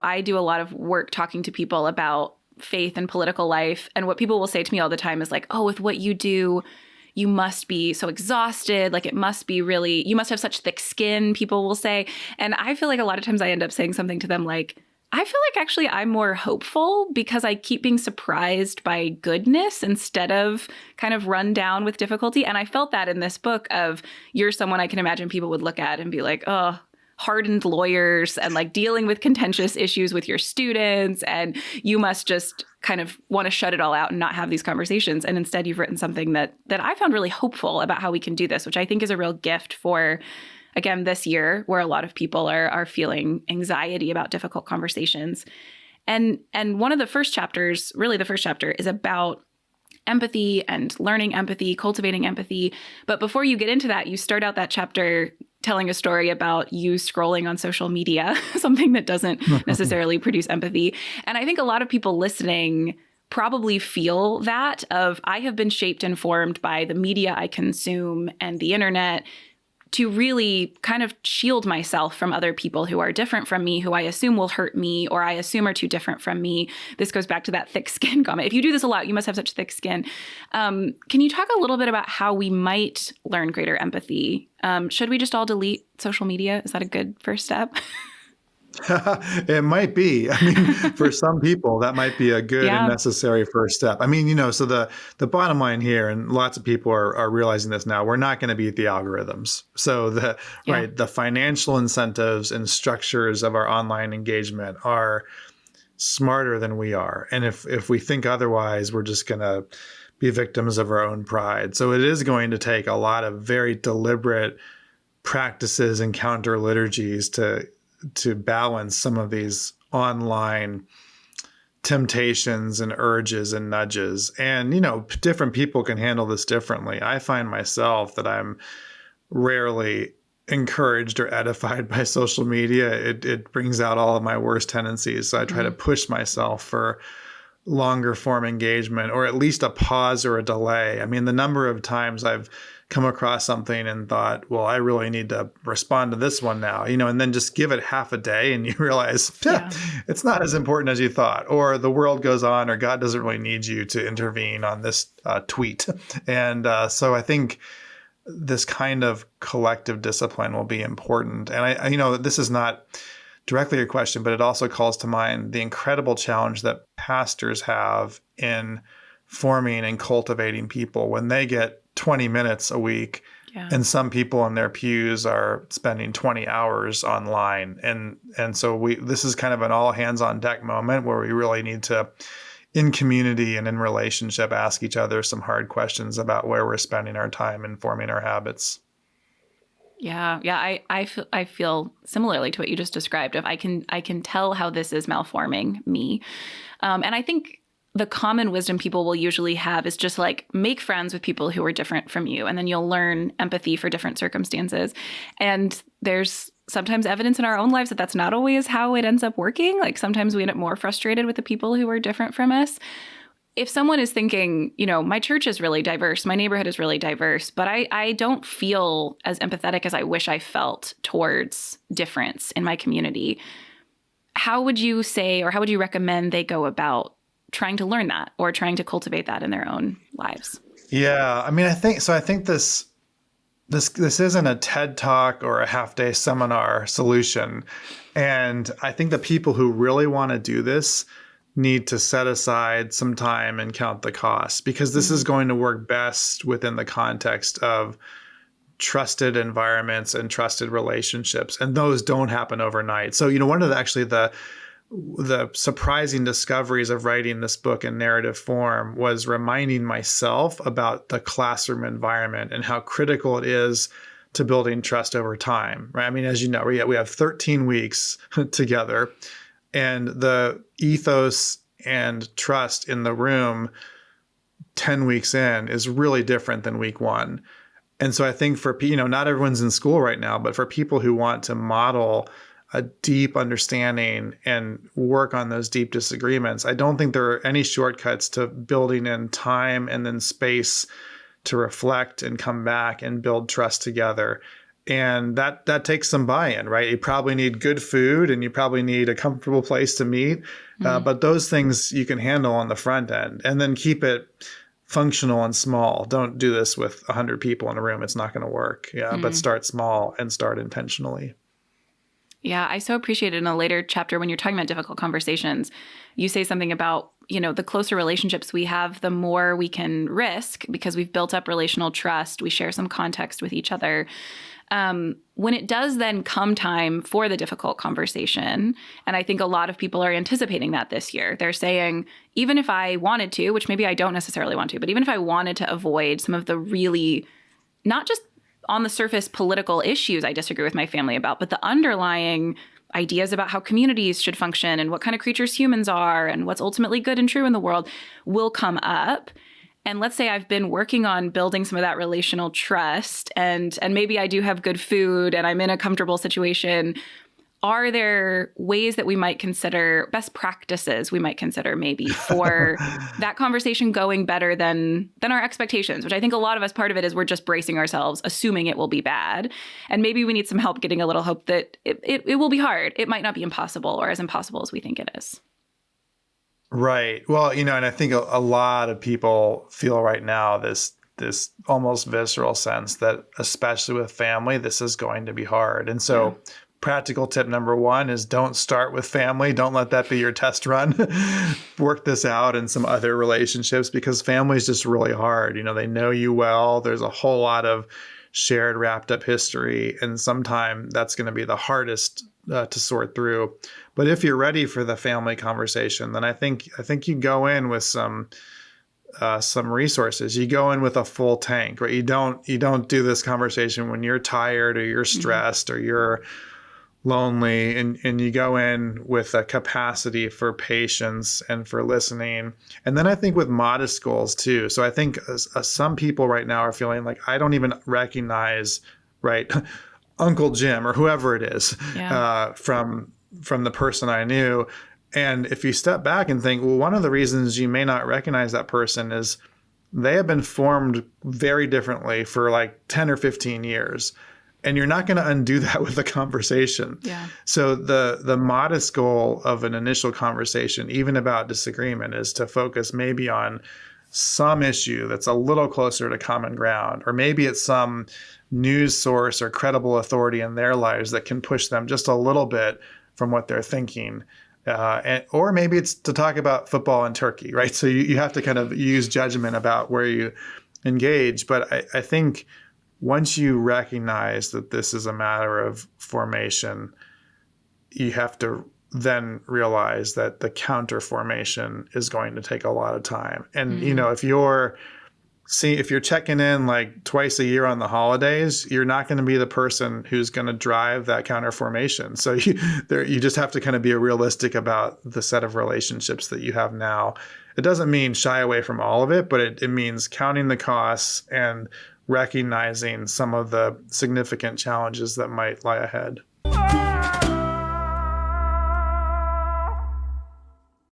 I do a lot of work talking to people about faith and political life. And what people will say to me all the time is like, oh, with what you do, you must be so exhausted. Like it must be really, you must have such thick skin, people will say. And I feel like a lot of times I end up saying something to them like, I feel like actually I'm more hopeful because I keep being surprised by goodness instead of kind of run down with difficulty. And I felt that in this book of you're someone I can imagine people would look at and be like, oh, hardened lawyers and like dealing with contentious issues with your students. And you must just kind of want to shut it all out and not have these conversations. And instead you've written something that I found really hopeful about how we can do this, which I think is a real gift for, again, this year where a lot of people are feeling anxiety about difficult conversations. And one of the first chapters, really the first chapter, is about empathy and learning empathy, cultivating empathy. But before you get into that, you start out that chapter telling a story about you scrolling on social media, something that doesn't necessarily produce empathy. And I think a lot of people listening probably feel that of I have been shaped and formed by the media I consume and the internet to really kind of shield myself from other people who are different from me, who I assume will hurt me or I assume are too different from me. This goes back to that thick skin comment. If you do this a lot, you must have such thick skin. Can you talk a little bit about how we might learn greater empathy? Should we just all delete social media? Is that a good first step? It might be. I mean, for some people, that might be a good and necessary first step. I mean, so the bottom line here, and lots of people are realizing this now, we're not going to beat the algorithms. So the financial incentives and structures of our online engagement are smarter than we are. And if we think otherwise, we're just going to be victims of our own pride. So it is going to take a lot of very deliberate practices and counter liturgies to balance some of these online temptations and urges and nudges. And, different people can handle this differently. I find myself that I'm rarely encouraged or edified by social media. It brings out all of my worst tendencies. So I try to push myself for longer form engagement, or at least a pause or a delay. I mean, the number of times I've come across something and thought, well, I really need to respond to this one now, and then just give it half a day and you realize it's not as important as you thought, or the world goes on, or God doesn't really need you to intervene on this tweet. And so I think this kind of collective discipline will be important. And I this is not directly your question, but it also calls to mind the incredible challenge that pastors have in forming and cultivating people when they get 20 minutes a week. Yeah. And some people in their pews are spending 20 hours online. And so this is kind of an all hands on deck moment where we really need to, in community and in relationship, ask each other some hard questions about where we're spending our time and forming our habits. Yeah. I feel similarly to what you just described. If I can tell how this is malforming me. And I think the common wisdom people will usually have is just like make friends with people who are different from you, and then you'll learn empathy for different circumstances. And there's sometimes evidence in our own lives that that's not always how it ends up working. Like sometimes we end up more frustrated with the people who are different from us. If someone is thinking, my church is really diverse, my neighborhood is really diverse, but I don't feel as empathetic as I wish I felt towards difference in my community, how would you say, or how would you recommend they go about trying to learn that or trying to cultivate that in their own lives? Yeah. I mean, I think this isn't a TED Talk or a half-day seminar solution. And I think the people who really want to do this need to set aside some time and count the costs, because this is going to work best within the context of trusted environments and trusted relationships. And those don't happen overnight. So, one of the surprising discoveries of writing this book in narrative form was reminding myself about the classroom environment and how critical it is to building trust over time, right? I mean, as you know, we have 13 weeks together, and the ethos and trust in the room 10 weeks in is really different than week one. And so I think for, not everyone's in school right now, but for people who want to model a deep understanding and work on those deep disagreements, I don't think there are any shortcuts to building in time and then space to reflect and come back and build trust together. And that takes some buy-in, right? You probably need good food and you probably need a comfortable place to meet. But those things you can handle on the front end, and then keep it functional and small. Don't do this with 100 people in a room. It's not going to work. Yeah. But start small and start intentionally. Yeah, I so appreciate it in a later chapter when you're talking about difficult conversations. You say something about, the closer relationships we have, the more we can risk because we've built up relational trust. We share some context with each other. When it does then come time for the difficult conversation, and I think a lot of people are anticipating that this year, they're saying, even if I wanted to, which maybe I don't necessarily want to, but even if I wanted to avoid some of the really, not just on the surface political issues I disagree with my family about, but the underlying ideas about how communities should function and what kind of creatures humans are and what's ultimately good and true in the world will come up. And let's say I've been working on building some of that relational trust, and maybe I do have good food and I'm in a comfortable situation. Are there ways that we might consider, best practices we might consider maybe for that conversation going better than our expectations, which I think a lot of us, part of it is we're just bracing ourselves, assuming it will be bad. And maybe we need some help getting a little hope that it will be hard. It might not be impossible or as impossible as we think it is. Right. Well, and I think a lot of people feel right now this almost visceral sense that, especially with family, this is going to be hard. And so practical tip number one is don't start with family. Don't let that be your test run. Work this out in some other relationships, because family is just really hard. They know you well. There's a whole lot of shared wrapped up history. And sometimes that's going to be the hardest to sort through. But if you're ready for the family conversation, then I think you go in with some resources. You go in with a full tank, right? You don't do this conversation when you're tired or you're stressed or you're lonely, and you go in with a capacity for patience and for listening. And then I think with modest goals too. So I think some people right now are feeling like, I don't even recognize, right, Uncle Jim or whoever it is from the person I knew. And if you step back and think, well, one of the reasons you may not recognize that person is they have been formed very differently for like 10 or 15 years. And you're not going to undo that with a conversation. Yeah. So the modest goal of an initial conversation, even about disagreement, is to focus maybe on some issue that's a little closer to common ground, or maybe it's some news source or credible authority in their lives that can push them just a little bit from what they're thinking. Or maybe it's to talk about football in Turkey, right? So you have to kind of use judgment about where you engage. But I think once you recognize that this is a matter of formation, you have to then realize that the counter formation is going to take a lot of time. And, if you're checking in like twice a year on the holidays, you're not going to be the person who's going to drive that counter formation. So you just have to kind of be realistic about the set of relationships that you have now. It doesn't mean shy away from all of it, but it means counting the costs and recognizing some of the significant challenges that might lie ahead.